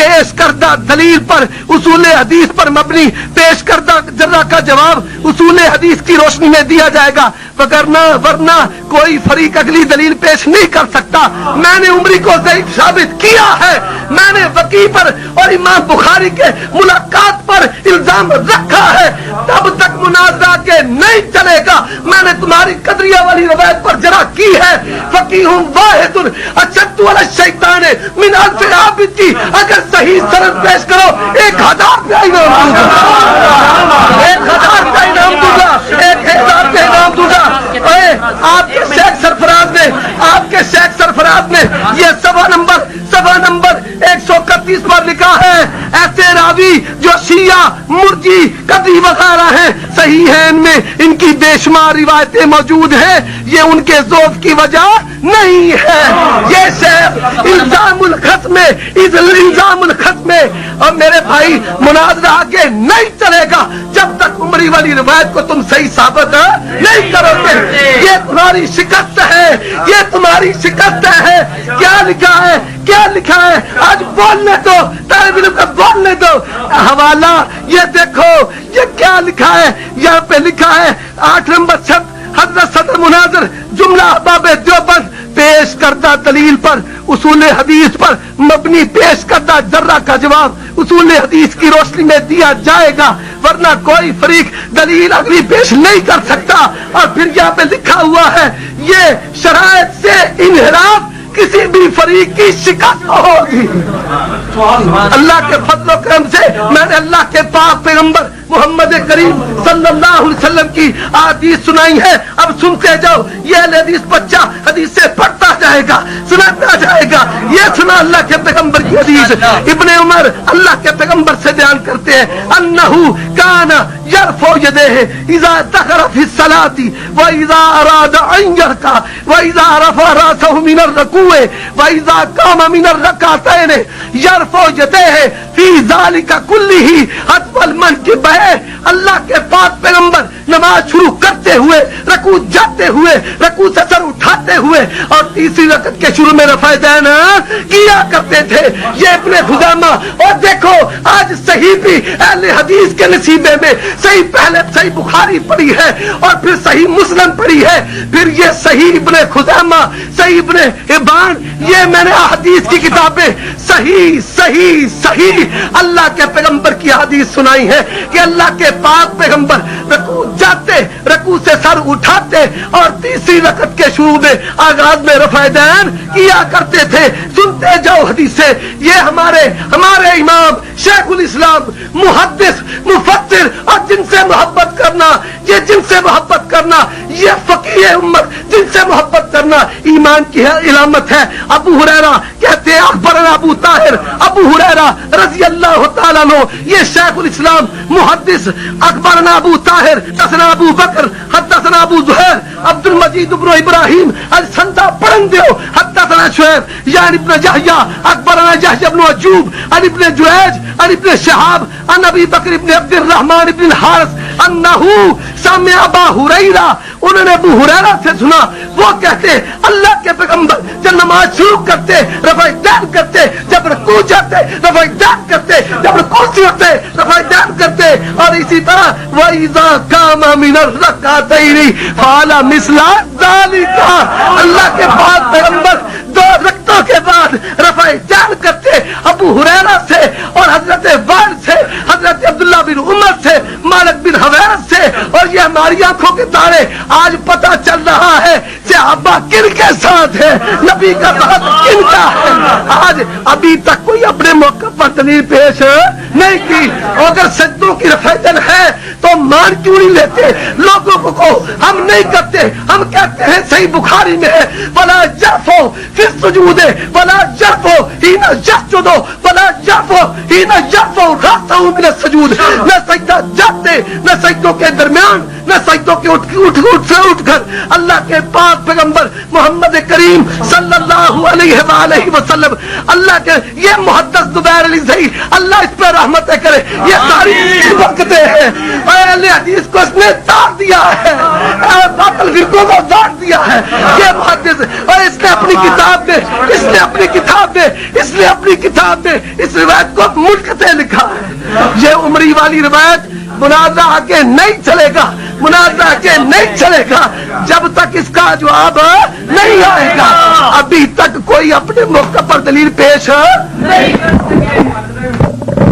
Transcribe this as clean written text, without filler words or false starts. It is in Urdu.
پیش کردہ دلیل پر اصول حدیث پر مبنی پیش کردہ ذرہ کا جواب اصول حدیث کی روشنی میں دیا جائے گا، ورنہ کوئی فریق اگلی دلیل پیش نہیں کر سکتا۔ میں نے عمری کو ضعیف ثابت کیا ہے، میں نے وکیع پر اور امام بخاری کے ملاقات پر الزام رکھا ہے، تب تک منازعہ کے نہیں چلے گا۔ میں نے تمہاری قدریہ والی روایت پر جرح کی ہے، فقیہ واحد اشد علی الشیطان من الف عابد کی اگر صحیح سند پیش کرو 1000 کا انعام دوں گا، 1000 کا انعام دوں گا، 1000 کا انعام دوں گا۔ آپ کے شیخ سرفراز نے یہ صفحہ نمبر 131 پر لکھا ہے، ایسے راوی جو شیعہ مرجی قدری وغیرہ ہیں صحیح ہے، ان میں ان کی بے شمار روایتیں موجود ہیں، یہ ان کے ذوق کی وجہ نہیں ہے۔ یہ شیخ الزام الختم اور میرے بھائی مناظرہ آگے نہیں چلے گا جب تک عمری والی روایت کو تم صحیح ثابت نہیں کرو گے۔ یہ تمہاری شکست ہے، یہ تمہاری شکست ہے۔ کیا لکھا ہے آج بولنے دو، طالب علم کو بولنے دو۔ حوالہ یہ دیکھو، یہ کیا لکھا ہے، یہاں پہ لکھا ہے 8 نمبر شرط حضرت صدر مناظر جملہ احباب دیوبند پیش کردہ دلیل پر اصول حدیث پر مبنی پیش کردہ ذرہ کا جواب اصول حدیث کی روشنی میں دیا جائے گا، ورنہ کوئی فریق دلیل اگلی پیش نہیں کر سکتا۔ اور پھر یہاں پہ لکھا ہوا ہے یہ شرائط سے انحراف کسی بھی فریق کی شکست ہوگی۔ اللہ کے فضل و کرم سے میں نے اللہ کے پاک پیغمبر محمد کریم صلی اللہ علیہ وسلم کی حدیث سنائی ہے، اب سنتے جاؤ۔ یہ حدیث بچہ حدیث سے پڑھتا جائے گا، سناتا جائے گا۔ یہ سنا اللہ کے پیغمبر کی حدیث۔ ابن عمر اللہ کے پیغمبر سے بیان کرتے ہیں انہو کان یرفع یدیہ اذا دخل فی الصلاۃ واذا اراد ان یرکع واذا رفع راسہ من الرکوع واذا قام من الرکعتین یرفع یدیہ فی ذلک کلہ حتى المنکبین۔ اللہ کے پاک پیغمبر نماز شروع کرتے ہوئے، رکوع جاتے ہوئے، رکوع سے سر اٹھاتے ہوئے اور تیسری رکعت کے شروع میں رفع دین کیا کرتے تھے۔ یہ ابن خزیمہ، اور دیکھو آج صحیح بھی اہل حدیث کے نصیبے میں صحیح، پہلے صحیح بخاری پڑھی ہے اور پھر صحیح مسلم پڑھی ہے، پھر یہ صحیح ابن خزیمہ، صحیح ابن حبان، یہ میں نے حدیث کی کتابیں صحیح اللہ کے پیغمبر کی حدیث سنائی ہے کہ اللہ کے پاک پیغمبر رکوع جاتے، رکوع سے سر اٹھاتے اور تیسری رکعت کے شروع میں آغاز میں رفع دین کیا کرتے تھے۔ سنتے جاؤ حدیثیں۔ یہ ہمارے امام شیخ الاسلام محدث مفسر، اور جن سے محبت کرنا یہ فقیہ امت، جن سے محبت کرنا ایمان کی علامت ہے۔ ابو ہریرہ کہتے ہیں اخبرنا ابو طاہر، ابو ہریرہ رضی اللہ تعالیٰ عنہ، یہ شیخ الاسلام محدث، اخبرنا ابو طاہر حدثنا ابو بکر حدثنا ابو زہیر عبد المجید بن ابراہیم السندہ پڑھندیو حدثنا شعیب یعنی ابن یحییٰ اخبرنا یحییٰ بن ایوب عن ابن جریج عن ابن شہاب عن ابی بکر ابن عبد الرحمن ابن الحارث انہو سمع ابا ہریرہ، انہوں نے ابو ہریرہ سے سنا، وہ کہتے اللہ کے پیغمبر جب نماز شروع کرتے رفع دین کرتے، جب رکوع جاتے رفع دین کرتے، جب رکوع سے ہوتے رفع دین کرتے، اور اسی طرح وَإِذَا قَامَ مِنَ الرَّكْعَتَيْنِ فَعَلَ مِثْلَ ذَلِكَ، اللہ کے پاک پیغمبر 2 رکعتوں کے بعد رفع دین کرتے۔ ابو ہریرہ سے اور حضرت وائل سے، حضرت عبداللہ بن عمر سے، مالک بن حویرث سے، اور یہ ہماری آنکھوں کے تارے آج پتہ چل رہا ہے صحابہ کن کے ساتھ ہے، نبی کا ساتھ کن کا ہے۔ آج ابھی تک کوئی اپنے موقع پر دلیل پیش نہیں کی، اور اگر سجدوں کی رفع دین ہے تو مان کیوں نہیں لیتے؟ لوگوں کو ہم نہیں کرتے، ہم کہتے ہیں صحیح بخاری میں ہے وَلَا يَرْفَعُ فِي السُّجُودِ وَلَا يَرْفَعُ حِينَ يَسْجُدُ وَلَا يَرْفَعُ حِينَ يَرْفَعُ رَأْسَهُ مِنَ السُّجُودِ، نہ سجدہ جاتے، نہ سجدوں کے درمیان، نہ سجدوں کے اٹھ کر اللہ کے پاک پیغمبر محمد کریم صلی اللہ علیہ وآلہ وسلم، اللہ کے یہ محدث زبیر علی زئی، اللہ اس پر رحمت کرے، یہ ساری برکتیں ہیں۔ اہل حدیث کو اس نے تاڑ دیا ہے، باطل فرقوں کو تاڑ دیا ہے یہ محدث، اور اس نے اپنی کتاب میں اس روایت کو منقطع لکھا ہے۔ یہ عمری والی روایت منازع آگے نہیں چلے گا جب تک اس کا جواب نہیں آئے گا۔ ابھی تک کوئی اپنے موقع پر دلیل پیش نہیں کر سکے۔